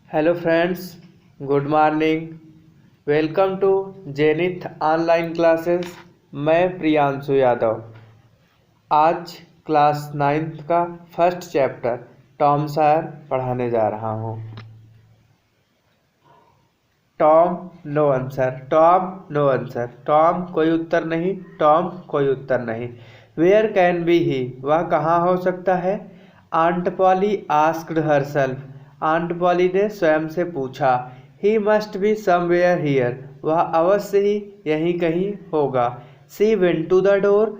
Hello friends, good morning. Welcome to Zenith online classes. मैं प्रियांशु यादव आज class 9th का first chapter Tom Sawyer पढ़ाने जा रहा हूँ। Tom no answer, Tom no answer, Tom कोई उत्तर नहीं, टॉम कोई उत्तर नहीं। वेयर कैन बी ही, वह कहाँ हो सकता है। Aunt Polly asked herself, Aunt Polly ने स्वयं से पूछा। He must be somewhere here, वह अवश्य ही यहीं कहीं होगा। She went to the door,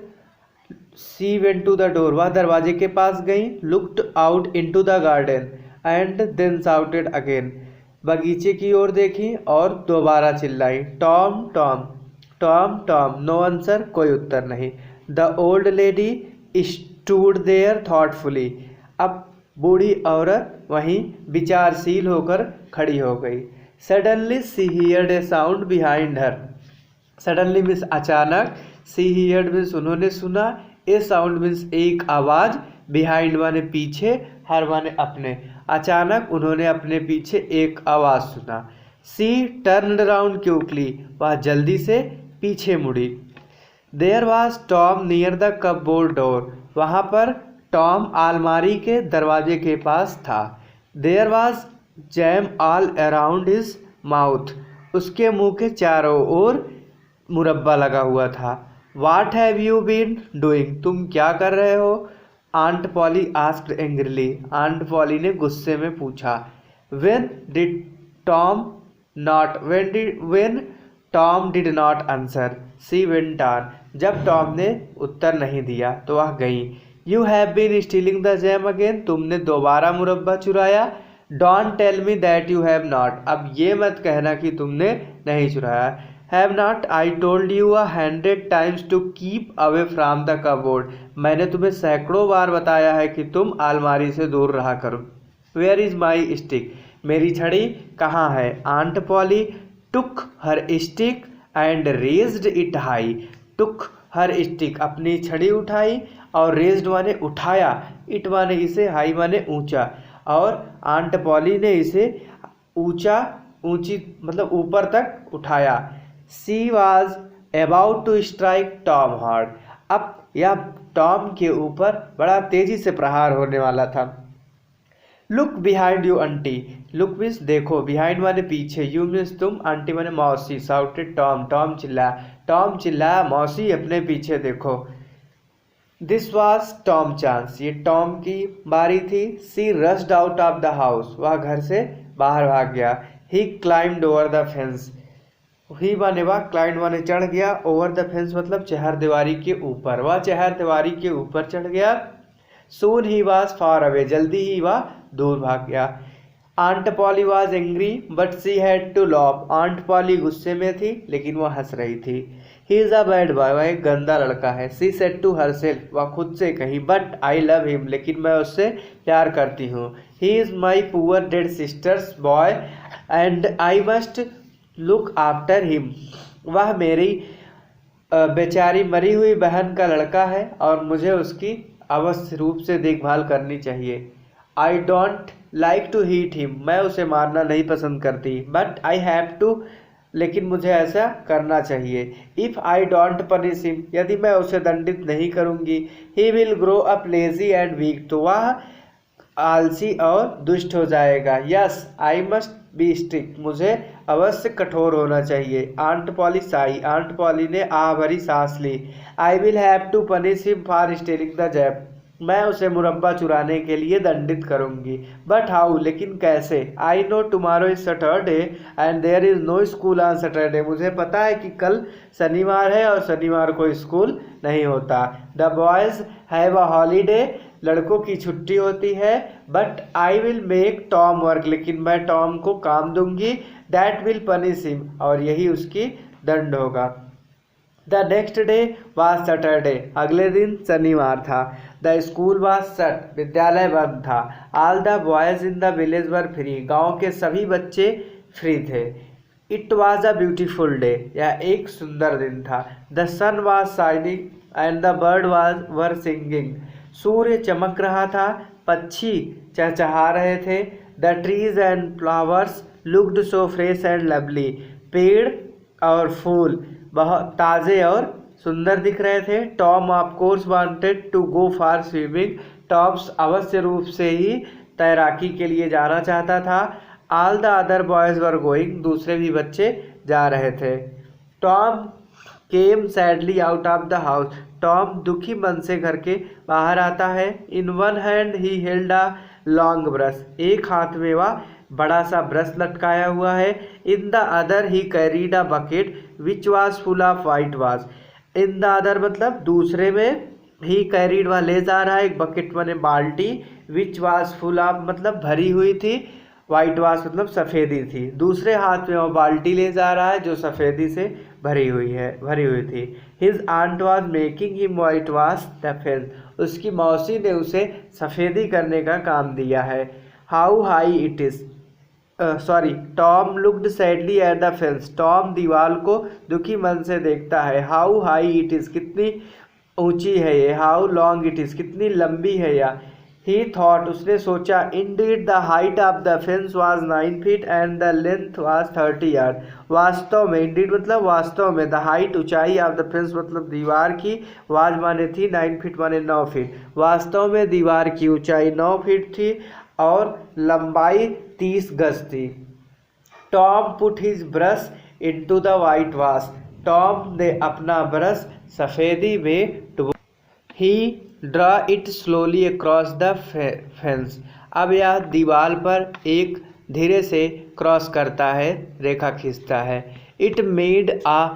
she went to the door, वह दरवाजे के पास गई। Looked out into the garden and then shouted again, बगीचे की ओर देखी और दोबारा चिल्लाई। Tom Tom Tom Tom, no answer, कोई उत्तर नहीं। The old lady stood there thoughtfully, अब बूढ़ी औरत वहीं विचारशील होकर खड़ी हो गई। Suddenly she heard a sound behind her, suddenly means अचानक, सी हियर्ड मीन्स उन्होंने सुना, ए साउंड मीन्स एक आवाज, बिहाइंड माने पीछे, हर माने अपने। अचानक उन्होंने अपने पीछे एक आवाज सुना। सी टर्न्ड अराउंड क्विकली, वह जल्दी से पीछे मुड़ी। There was Tom near the cupboard door, वहाँ पर टॉम अलमारी के दरवाजे के पास था। There was jam all around his mouth, उसके मुंह के चारों ओर मुरब्बा लगा हुआ था। What have you been doing, तुम क्या कर रहे हो। Aunt Polly asked angrily, Aunt Polly ने गुस्से में पूछा। When did Tom not when Tom did not answer she went on, जब टॉम ने उत्तर नहीं दिया तो वह गई। You have been stealing the jam again, तुमने दोबारा मुरब्बा चुराया। Don't tell me that you have not, अब ये मत कहना कि तुमने नहीं चुराया। Have not I told you 100 times to keep away from the cupboard, मैंने तुम्हें सैकड़ों बार बताया है कि तुम अलमारी से दूर रहा करो। वेयर इज माई स्टिक, मेरी छड़ी कहाँ है। Aunt Polly took her stick and raised it high, took her stick, अपनी छड़ी उठाई, और रेज्ड माने उठाया, इट माने इसे, हाई माने ऊंचा, और आंट पॉली ने इसे ऊंचा, ऊंची मतलब ऊपर तक उठाया। She was about to strike Tom hard, अब यह टॉम के ऊपर बड़ा तेजी से प्रहार होने वाला था। Look behind you aunty, look means देखो, बिहाइंड माने पीछे, यू मीन्स तुम, आंटी माने मौसी। शाउटेड टॉम, टॉम चिल्लाया, टॉम चिल्लाया, मौसी अपने पीछे देखो। दिस वॉज टॉम चांस, ये टॉम की बारी थी। सी rushed out of the house, वह घर से बाहर भाग गया। ही क्लाइम्ड ओवर द फेंस, ही माने वह, क्लाइंट माने चढ़ गया, ओवर द फेंस मतलब चहर दीवारी के ऊपर, वह चहर दीवारी के ऊपर चढ़ गया। सून ही वाज फार अवे, जल्दी ही वह दूर भाग गया। Aunt Polly was angry but she had to laugh, Aunt Polly गुस्से में थी लेकिन वह हंस रही थी। He is a bad boy, वह एक गंदा लड़का है। सी सेड टू हरसेल्फ, वह खुद से कही, बट आई लव हिम, लेकिन मैं उससे प्यार करती हूँ। He is my poor dead sisters boy and I must look after him, वह मेरी बेचारी मरी हुई बहन का लड़का है और मुझे उसकी अवश्य रूप से देखभाल करनी चाहिए। I don't like to hit him, मैं उसे मारना नहीं पसंद करती। बट आई हैव टू, लेकिन मुझे ऐसा करना चाहिए। If I don't punish him, यदि मैं उसे दंडित नहीं करूँगी, he will grow up lazy and weak, तो वह आलसी और दुष्ट हो जाएगा। Yes I must be strict, मुझे अवश्य कठोर होना चाहिए। Aunt Polly sighed, Aunt Polly ने आह भरी सांस ली। I will have to punish him for stealing the jam, मैं उसे मुरब्बा चुराने के लिए दंडित करूंगी। बट हाउ, लेकिन कैसे। I know tomorrow is Saturday and there is no school on Saturday, मुझे पता है कि कल शनिवार है और शनिवार को स्कूल नहीं होता। The boys have a holiday, लड़कों की छुट्टी होती है। But I will make Tom work, लेकिन मैं टॉम को काम दूंगी। दैट विल पनिश हिम, और यही उसकी दंड होगा। The next day was Saturday, अगले दिन शनिवार था। द स्कूल वाज शट, विद्यालय बंद था। All the boys in the village were free, गाँव के सभी बच्चे फ्री थे। It was a beautiful day, यह एक सुंदर दिन था। The sun was shining and the bird were singing, सूर्य चमक रहा था, पक्षी चहचहा रहे थे। The trees and flowers looked so fresh and lovely. पेड़ और फूल बहुत ताज़े और सुंदर दिख रहे थे। Tom of course wanted to go for swimming. Tom अवश्य रूप से ही तैराकी के लिए जाना चाहता था। All the other boys were going. दूसरे भी बच्चे जा रहे थे। Tom came sadly out of the house. Tom दुखी मन से घर के बाहर आता है। In one hand he held a long brush. एक हाथ में वह बड़ा सा ब्रश लटकाया हुआ है। In the other he carried a bucket which was full of white wash. In the other मतलब दूसरे में, ही कैरीड वह ले जा रहा है एक बकेट माने बाल्टी, विच वाज फुल ऑफ मतलब भरी हुई थी, वाइट वाश मतलब सफ़ेदी थी। दूसरे हाथ में वह बाल्टी ले जा रहा है जो सफ़ेदी से भरी हुई थी। His aunt was making him white wash the fence. उसकी मौसी ने उसे सफ़ेदी करने का काम दिया है। How high it is Tom looked sadly at the fence. Tom दीवार को दुखी मन से देखता है। हाउ हाई इट इज़ कितनी ऊंची है ये। हाउ लॉन्ग इट इज़ कितनी लंबी है यह। ही थॉट उसने सोचा। Indeed the height of the fence was 9 feet and the length was 30 yards। वास्तव में, इंडीड मतलब वास्तव में, द हाइट ऊंचाई ऑफ द फेंस मतलब दीवार की, वाज माने थी, 9 feet माने 9 feet। वास्तव में दीवार की ऊंचाई 9 feet थी और लंबाई 30 गज थी। Tom put his brush into the white wash. Tom ने अपना ब्रश सफ़ेदी में डुबो। He draw it slowly across the fence. अब यह दीवार पर एक धीरे से क्रॉस करता है, रेखा खींचता है। It made a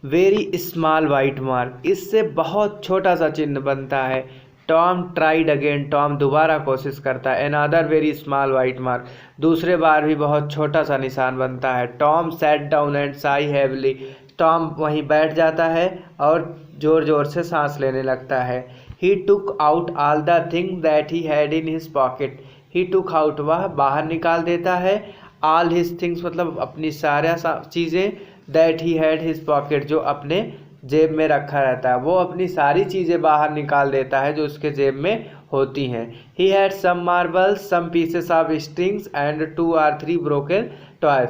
very small white mark. इससे बहुत छोटा सा चिन्ह बनता है। Tom tried again. टॉम दोबारा कोशिश करता है। Another very small white mark. दूसरे बार भी बहुत छोटा सा निशान बनता है। Tom sat down and Sai heavily. Tom वहीं बैठ जाता है और ज़ोर ज़ोर से सांस लेने लगता है। He took out all the thing that he had in his pocket. He took out वह बाहर निकाल देता है। ऑल हिज थिंग्स मतलब अपनी सारा चीज़ें, that he had his pocket जो अपने जेब में रखा रहता है, वो अपनी सारी चीज़ें बाहर निकाल देता है जो उसके जेब में होती हैं। He had some marbles, some pieces of strings and 2 or 3 broken toys.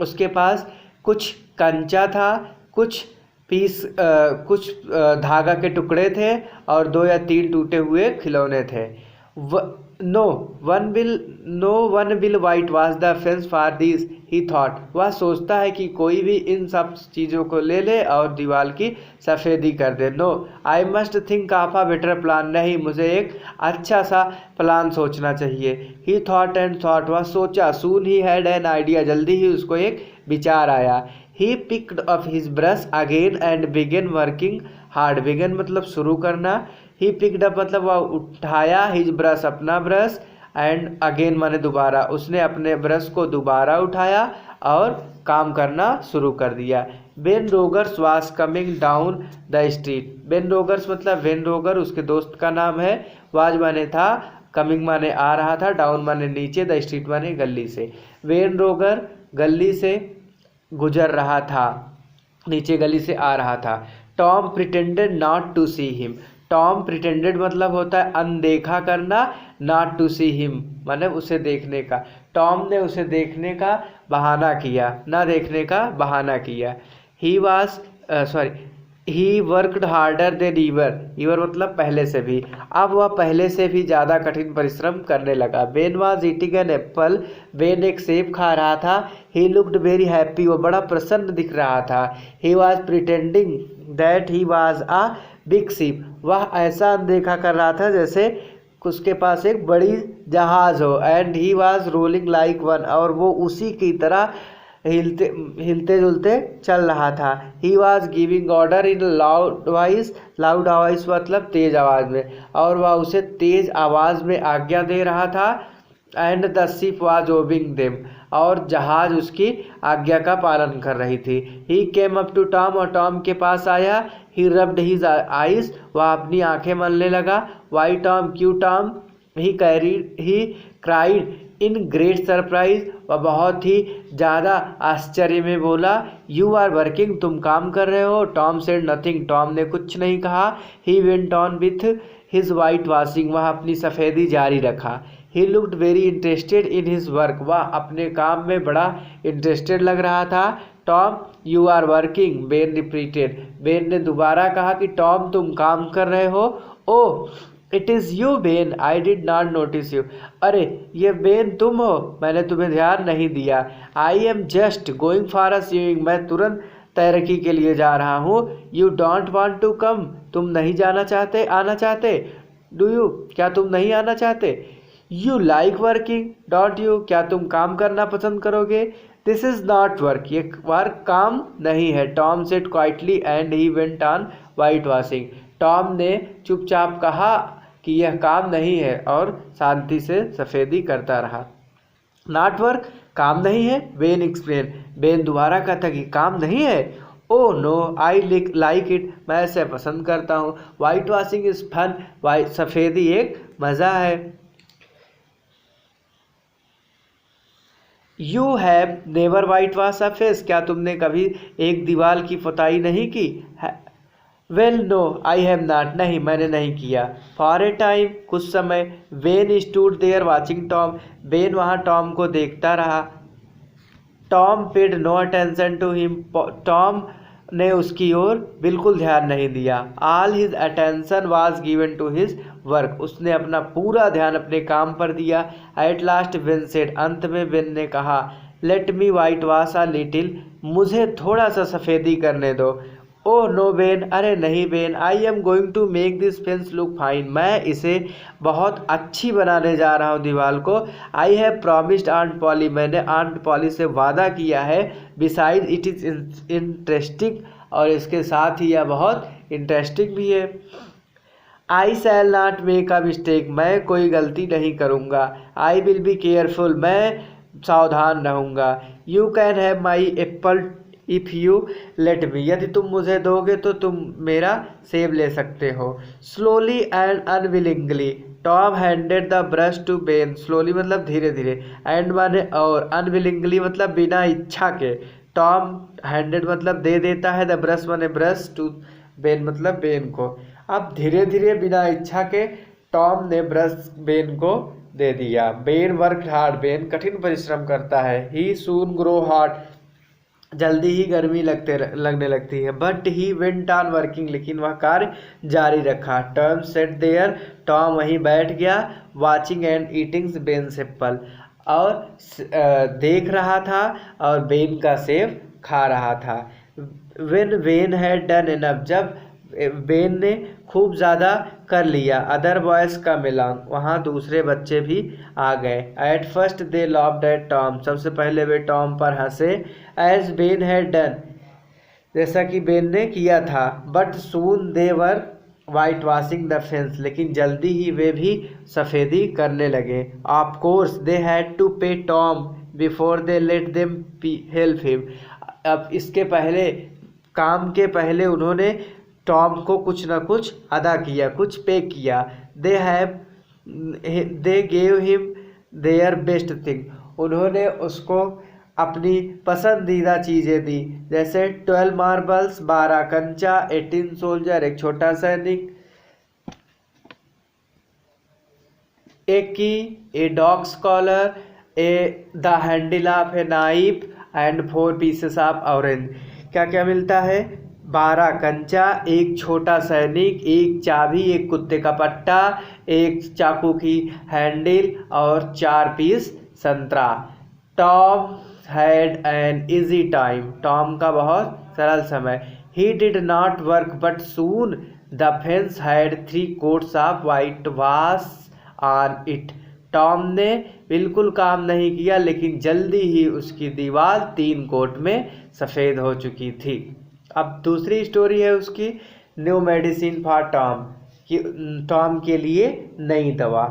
उसके पास कुछ कंचा था, कुछ धागा के टुकड़े थे और 2 या 3 टूटे हुए खिलौने थे। No one will white wash the fence for this he thought. वह सोचता है कि कोई भी इन सब चीज़ों को ले ले और दीवार की सफ़ेदी कर दे। No I must think of a better plan. नहीं, मुझे एक अच्छा सा प्लान सोचना चाहिए। He thought and thought. वह सोचा। Soon he had an idea. जल्दी ही उसको एक विचार आया। He picked up his brush again and began working hard. Began मतलब शुरू करना। ही पिक्ड अप मतलब वह उठाया, हिज ब्रश अपना ब्रश, एंड अगेन माने दोबारा। उसने अपने ब्रश को दोबारा उठाया और काम करना शुरू कर दिया। Ben Rogers was coming down the street. Ben Rogers मतलब वेन रोगर उसके दोस्त का नाम है। वाज माने था, कमिंग माने आ रहा था, डाउन माने नीचे, द स्ट्रीट माने गली से। वेन रोगर गली से गुजर रहा था, नीचे गली से आ रहा था। Tom pretended not to see him. Tom pretended मतलब होता है अनदेखा करना, नॉट टू सी हिम माने उसे देखने का। टॉम ने उसे देखने का बहाना किया, ना देखने का बहाना किया। ही वर्कड हार्डर देन ईवर मतलब पहले से भी। अब वह पहले से भी ज़्यादा कठिन परिश्रम करने लगा। Ben was eating an apple. Ben एक सेब खा रहा था। ही लुक्ड वेरी हैप्पी। वो बड़ा प्रसन्न दिख रहा था। He was pretending that he was a big ship. वह ऐसा देखा कर रहा था जैसे उसके पास एक बड़ी जहाज़ हो। And he was rolling like one. और वो उसी की तरह हिलते जुलते चल रहा था। He was giving order in loud voice. Loud voice मतलब तेज आवाज़ में, और वह उसे तेज आवाज़ में आज्ञा दे रहा था। And the ship was obeying them. और जहाज़ उसकी आज्ञा का पालन कर रही थी। He came up to Tom. और टॉम के पास आया। He rubbed his eyes. वह अपनी आंखें मलने लगा। Why Tom, cue Tom. He cried in great surprise. वह बहुत ही ज़्यादा आश्चर्य में बोला। यू आर वर्किंग, तुम काम कर रहे हो। Tom said nothing. टॉम ने कुछ नहीं कहा। He went on with his white washing. वह अपनी सफ़ेदी जारी रखा। He looked very interested in his work, वह अपने काम में बड़ा इंटरेस्टेड लग रहा था। Tom you are working, Ben repeated, Ben ने दोबारा कहा कि टॉम तुम काम कर रहे हो। Oh it is you Ben, I did not notice you, अरे ये बेन तुम हो, मैंने तुम्हें ध्यान नहीं दिया। I am just going for a swimming, मैं तुरंत तैराकी के लिए जा रहा हूँ। You don't want to come, तुम नहीं जाना चाहते, आना चाहते। डू यू, क्या तुम नहीं आना चाहते। You like working don't you, क्या तुम काम करना पसंद करोगे। दिस इज़ नॉट वर्क, ये वर्क काम नहीं है। Tom said quietly and he went on white washing, Tom ने चुपचाप कहा कि यह काम नहीं है और शांति से सफ़ेदी करता रहा। नॉट वर्क, काम नहीं है। बेन एक्सप्लेन, बेन दोबारा कहता कि काम नहीं है। Oh no I like it, मैं इसे पसंद करता हूँ। White washing is fun, white सफ़ेदी एक मज़ा है। You have never white wash a fence, क्या तुमने कभी एक दीवार की पुताई नहीं की। Well no I have not, नहीं मैंने नहीं किया। फॉर ए टाइम, कुछ समय। Ben stood there watching Tom, Ben वहाँ टॉम को देखता रहा। Tom paid no attention to him, Tom ने उसकी ओर बिल्कुल ध्यान नहीं दिया। All his attention was given to his work, उसने अपना पूरा ध्यान अपने काम पर दिया। एट लास्ट बेन सेड, अंत में बेन ने कहा, let me white wash a little, मुझे थोड़ा सा सफ़ेदी करने दो। ओह नो बेन, अरे नहीं Ben, I am going to make this fence look fine, मैं इसे बहुत अच्छी बनाने जा रहा हूँ दीवार को। I have promised Aunt Polly, मैंने आंट पॉली से वादा किया है। बिसाइड इट इज़ इंटरेस्टिंग, और इसके साथ ही यह बहुत इंटरेस्टिंग भी है। I shall not make a mistake, मैं कोई गलती नहीं करूँगा। आई विल बी केयरफुल, मैं सावधान रहूँगा। You can have my Apple if you let me, यदि तुम मुझे दोगे तो तुम मेरा सेब ले सकते हो। Slowly and unwillingly, Tom handed the brush to Ben, slowly मतलब धीरे धीरे, एंड माने और, अनविलिंगली मतलब बिना इच्छा के। टॉम हैंडेड मतलब दे देता है, द ब्रश माने ब्रश, टू बेन मतलब बेन को। अब धीरे धीरे बिना इच्छा के टॉम ने ब्रश बेन को दे दिया। बेन वर्क हार्ड, बेन कठिन परिश्रम करता है। ही सून ग्रो हॉट, जल्दी ही गर्मी लगने लगती है। But he went on working, लेकिन वह कार्य जारी रखा। टॉम सेट देयर, टॉम वहीं बैठ गया। वाचिंग एंड ईटिंग बेन्स एप्पल, और देख रहा था और बेन का सेब खा रहा था। When Ben had done enough, जब बेन ने खूब ज़्यादा कर लिया। अदर बॉयज़ का मिलान, वहाँ दूसरे बच्चे भी आ गए। At first they laughed at Tom, सबसे पहले वे टॉम पर हंसे। एज बेन हैड डन, जैसा कि बेन ने किया था। But soon they were white washing the fence, लेकिन जल्दी ही वे भी सफ़ेदी करने लगे। Of course they had to pay Tom before they let them help him, अब इसके पहले, काम के पहले उन्होंने टॉम को कुछ न कुछ अदा किया, कुछ पे किया। They gave him their best thing, उन्होंने उसको अपनी पसंदीदा चीज़ें दी, जैसे 12 मार्बल्स, 12 कंचा, 18 सोल्जर, एक छोटा सैनिक, एक की, a dog's collar, the handle of a knife and 4 pieces of orange. क्या क्या मिलता है। 12 कंचा, एक छोटा सैनिक, एक चाबी, एक कुत्ते का पट्टा, एक चाकू की हैंडल और 4 पीस संतरा। Tom had an easy time, Tom का बहुत सरल समय। ही did not work but soon the fence had 3 quotes of white wash on it, Tom ने बिल्कुल काम नहीं किया, लेकिन जल्दी ही उसकी दीवार 3 कोट में सफ़ेद हो चुकी थी। अब दूसरी स्टोरी है उसकी, न्यू मेडिसिन फॉर टॉम, कि टॉम के लिए नई दवा।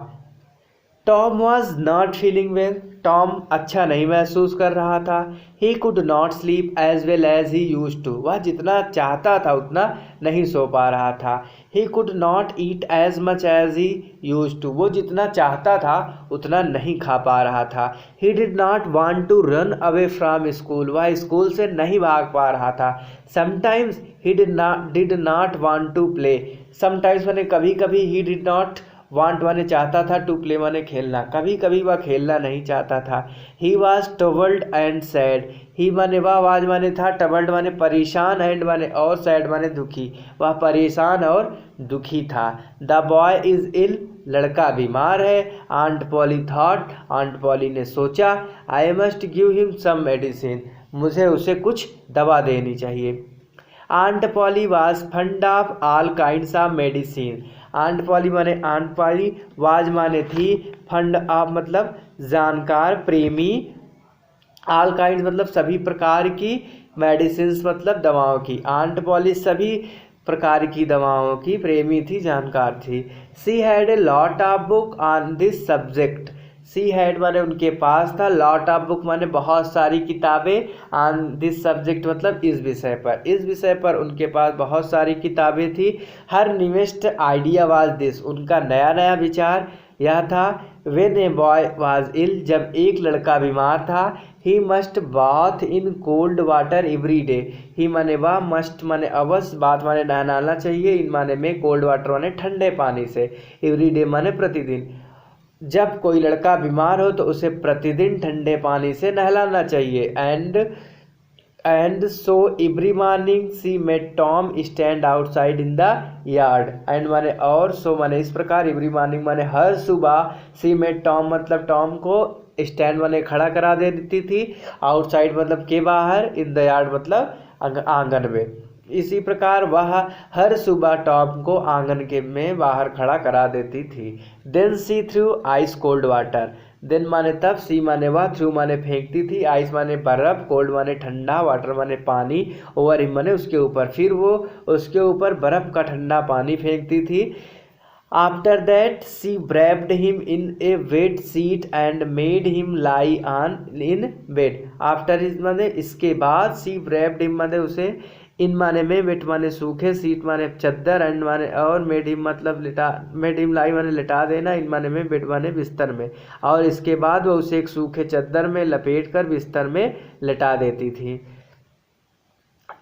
Tom was not feeling well, Tom अच्छा नहीं महसूस कर रहा था। He could not sleep as well as he use to, वह जितना चाहता था उतना नहीं सो पा रहा था। He could not eat as much as he use to, वो जितना चाहता था उतना नहीं खा पा रहा था। He did not want to run away from school, वह स्कूल से नहीं भाग पा रहा था। Sometimes he did not want to play, sometimes मैंने कभी कभी, ही डिड नॉट वांट माने चाहता था, टू प्ले माने खेलना, कभी कभी वह खेलना नहीं चाहता था। He was troubled and sad, he माने वह, वाज माने था, ट्रबल्ड माने परेशान, एंड माने और, सैड माने दुखी, वह परेशान और दुखी था। द बॉय इज इल, लड़का बीमार है। Aunt Polly thought, Aunt Polly ने सोचा, I must give him some medicine, मुझे उसे कुछ दवा देनी चाहिए। Aunt Polly was fond of all kinds of medicine, Aunt Polly माने आंट पॉली, वाज माने थी, फंड ऑफ मतलब जानकार, प्रेमी, ऑल काइंड्स मतलब सभी प्रकार की, मेडिसिन मतलब दवाओं की, आंट पॉली सभी प्रकार की दवाओं की प्रेमी थी, जानकार थी। She had a lot of book on this subject, she had माने उनके पास था, लॉट ऑफ बुक माने बहुत सारी किताबें, ऑन दिस सब्जेक्ट मतलब इस विषय पर, इस विषय पर उनके पास बहुत सारी किताबें थी। Her newest idea was this, उनका नया नया विचार यह था। When a boy was ill, जब एक लड़का बीमार था, he must bath in cold water every day, he माने वह, मस्ट माने अवश्य, बाथ माने नहाना चाहिए, इन माने में, कोल्ड वाटर माने ठंडे पानी से, एवरी डे माने प्रतिदिन। जब कोई लड़का बीमार हो तो उसे प्रतिदिन ठंडे पानी से नहलाना चाहिए। And so every morning she made Tom stand outside in the yard, and माने और, सो माने इस प्रकार, एवरी मॉर्निंग माने हर सुबह, सी मेट टॉम मतलब टॉम को, स्टैंड माने खड़ा करा देती थी, आउटसाइड मतलब के बाहर, इन द यार्ड मतलब आंगन में। इसी प्रकार वह हर सुबह टॉम को आंगन के में बाहर खड़ा करा देती थी। Then she threw ice cold water, then माने तब, सी माने वह, थ्रू माने फेंकती थी, आइस माने बर्फ, कोल्ड माने ठंडा, वाटर माने पानी, ओवर हिम माने उसके ऊपर, फिर वो उसके ऊपर बर्फ का ठंडा पानी फेंकती थी। After that she wrapped him in a wet sheet and made him lie on in bed, after इस माने इसके बाद, सी wrapped हिम माने उसे, इन माने में, वेट माने सूखे, सीट माने चद्दर, एंड माने और, मेड हिम मतलब लिटा, मेड हिम लाई माने लिटा देना, इन माने में, बेड माने बिस्तर में, और इसके बाद वो उसे एक सूखे चद्दर में लपेट कर बिस्तर में लिटा देती थी।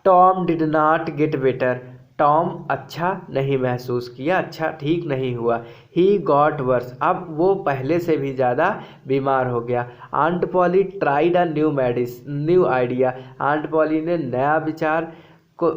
Tom did not get better, Tom अच्छा नहीं महसूस किया, अच्छा ठीक नहीं हुआ। ही गॉट वर्स, अब वो पहले से भी ज़्यादा बीमार हो गया। Aunt Polly tried a new idea, Aunt Polly ने नया विचार को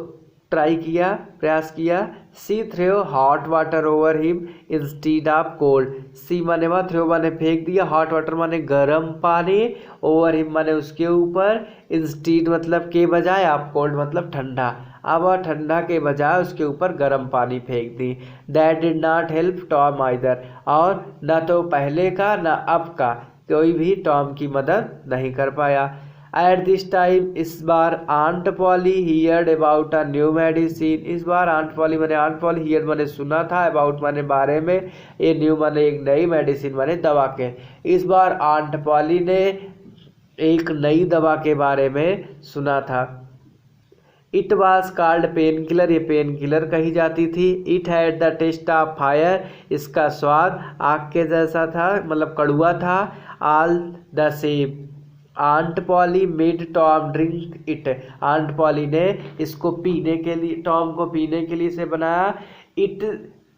ट्राई किया, प्रयास किया। She threw hot water over him instead of cold, she माने वह, थ्रो माने फेंक दिया, हॉट वाटर माने गर्म पानी, ओवर हिम माने उसके ऊपर, इंस्टीड मतलब के बजाय, ऑफ कोल्ड मतलब ठंडा, अब वह ठंडा के बजाय उसके ऊपर गर्म पानी फेंक दी। That did not help Tom either, और न तो पहले का न अब का कोई भी टॉम की मदद नहीं कर पाया। एट दिस टाइम, इस बार, Aunt Polly heard about a new medicine, इस बार आंट पॉली माने, आंट पॉली हियर्ड माने सुना था, अबाउट माने बारे में, ये न्यू माने एक नई, मेडिसिन माने दवा के, इस बार आंट पॉली ने एक नई दवा के बारे में सुना था। It was called pain killer, ये पेन किलर कही जाती थी। It had the taste of fire, इसका स्वाद आग के जैसा था, मतलब कड़ुआ था। All the same, Aunt Polly made Tom drink it, Aunt Polly ने इसको पीने के लिए, टॉम को पीने के लिए इसे बनाया। It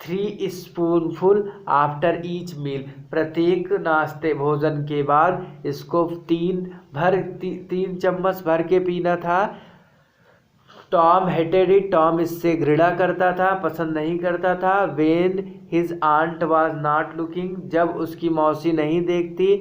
3 spoonful after each meal, प्रत्येक नाश्ते भोजन के बाद इसको 3 चम्मच भर के पीना था। टॉम हेटेड इट, टॉम इससे घृणा करता था, पसंद नहीं करता था। When his aunt was not looking, जब उसकी मौसी नहीं देखती।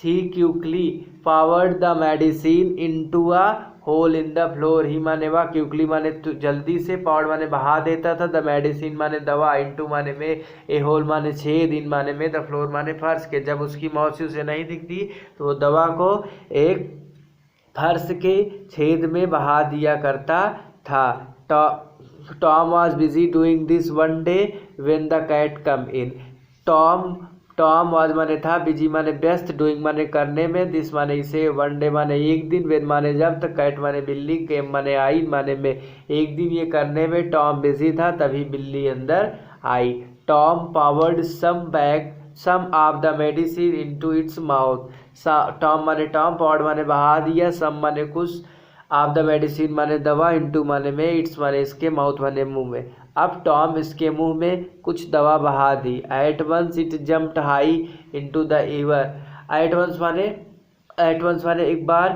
He quickly poured the medicine into a hole in the floor, he माने वह, क्विकली माने जल्दी से, पावर्ड माने बहा देता था, द मेडिसिन माने दवा, इनटू माने में, ए होल माने छेद, इन माने में, द फ्लोर माने फर्श के, जब उसकी मौसी उसे नहीं दिखती तो वो दवा को एक फर्श के छेद में बहा दिया करता था। Tom was busy doing this one day when the cat come in, Tom was माने था, बिजी माने व्यस्त, डूइंग माने करने में, दिस माने इसे, वन डे माने एक दिन, वेन माने जब, तक कैट माने बिल्ली, केम माने आई माने में, एक दिन ये करने में टॉम बिजी था, तभी बिल्ली अंदर आई। Tom poured some of the medicine into its mouth, Tom माने टॉम, पावर्ड माने बहा दिया, सम माने कुछ, ऑफ द मेडिसिन माने दवा, इनटू माने में, इट्स माने इसके, माउथ माने मुंह में, अब टॉम इसके मुंह में कुछ दवा बहा दी। At once it jumped high into the air. At once माने एक बार,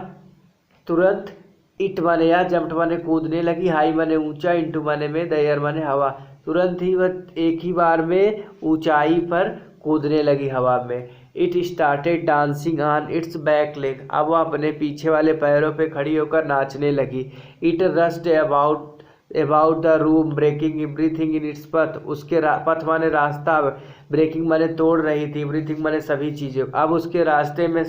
तुरंत, इट माने या, जम्प्ड माने कूदने लगी, हाई माने ऊंचा, इनटू माने में, द एयर माने हवा। तुरंत ही वह एक ही बार में ऊंचाई पर कूदने लगी हवा में। It started dancing on it's back leg. अब वह अपने पीछे वाले पैरों पे खड़ी होकर नाचने लगी। It rushed about the room breaking everything in its path. उसके पथ माने रास्ता, ब्रेकिंग माने तोड़ रही थी, एवरीथिंग माने सभी चीज़ें। अब उसके रास्ते में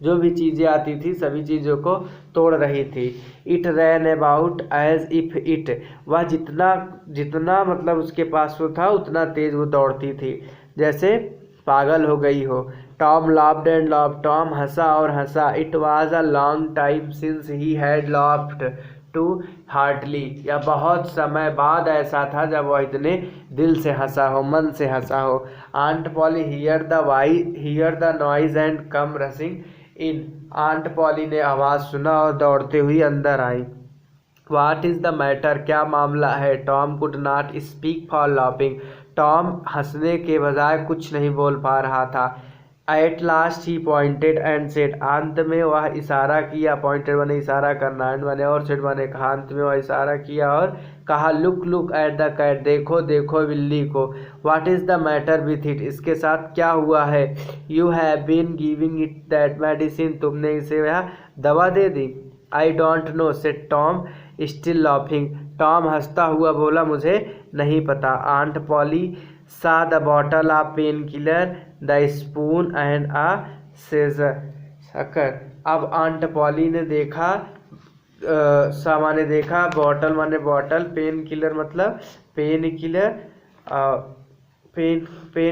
जो भी चीज़ें आती थी सभी चीज़ों को तोड़ रही थी। It ran about as if it. वह जितना मतलब उसके पास वो था उतना तेज वो दौड़ती थी जैसे पागल हो गई हो। Tom laughed and laughed. Tom हंसा और हंसा। It was a long time since he had laughed too heartily. यह बहुत समय बाद ऐसा था जब वह इतने दिल से हंसा हो, मन से हंसा हो। Aunt Polly hear the noise and come rushing in. Aunt Polly ने आवाज़ सुना और दौड़ते हुई अंदर आई। What is the matter? क्या मामला है? Tom could not speak for laughing. Tom हंसने के बजाय कुछ नहीं बोल पा रहा था। At last he pointed and said. अंत में वह इशारा किया। पॉइंटेड माने इशारा करना, एंड माने और, सेड माने कहा। अंत में वह इशारा किया और कहा, लुक एट द कैट। देखो बिल्ली को। What is the matter with it? इसके साथ क्या हुआ है? You have been giving it that medicine. तुमने इसे वह दवा दे दी। I don't know, said Tom, still laughing. Tom हंसता हुआ बोला, मुझे नहीं पता। आंट पॉली सा the bottle of pain killer, the spoon and a seizure. अब आंट पॉली ने देखा, माने देखा, बॉटल माने बॉटल, पेन किलर मतलब पेन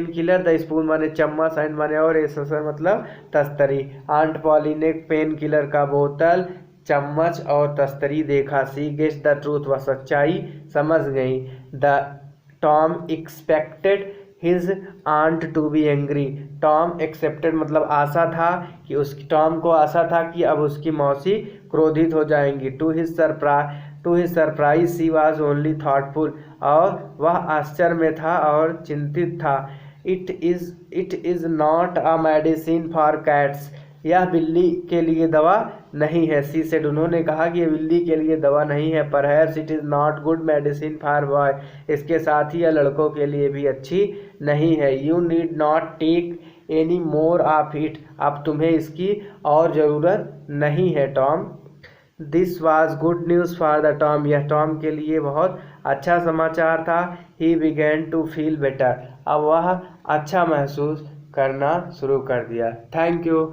किलर, द स्पून माने चम्मच, एंड माने और, एसेसर मतलब तस्तरी। आंट पॉली ने पेन किलर का बोतल, चम्मच और तस्तरी देखा। सी गेस द ट्रूथ। वह सच्चाई समझ गई। The Tom expected his aunt to be angry. Tom expected मतलब आशा था कि टॉम को आशा था कि अब उसकी मौसी क्रोधित हो जाएंगी। To his surprise she was only thoughtful. और वह आश्चर्य में था और चिंतित था। It is not a medicine for cats. यह बिल्ली के लिए दवा नहीं है। She said. उन्होंने कहा कि यह बिल्ली के लिए दवा नहीं है। Perhaps it is not good medicine for boy. इसके साथ ही यह लड़कों के लिए भी अच्छी नहीं है। You need not take any more of it. अब तुम्हें इसकी और ज़रूरत नहीं है Tom. This was good news for the Tom. यह टॉम के लिए बहुत अच्छा समाचार था। He began to feel better. अब वह अच्छा महसूस करना शुरू कर दिया। Thank you.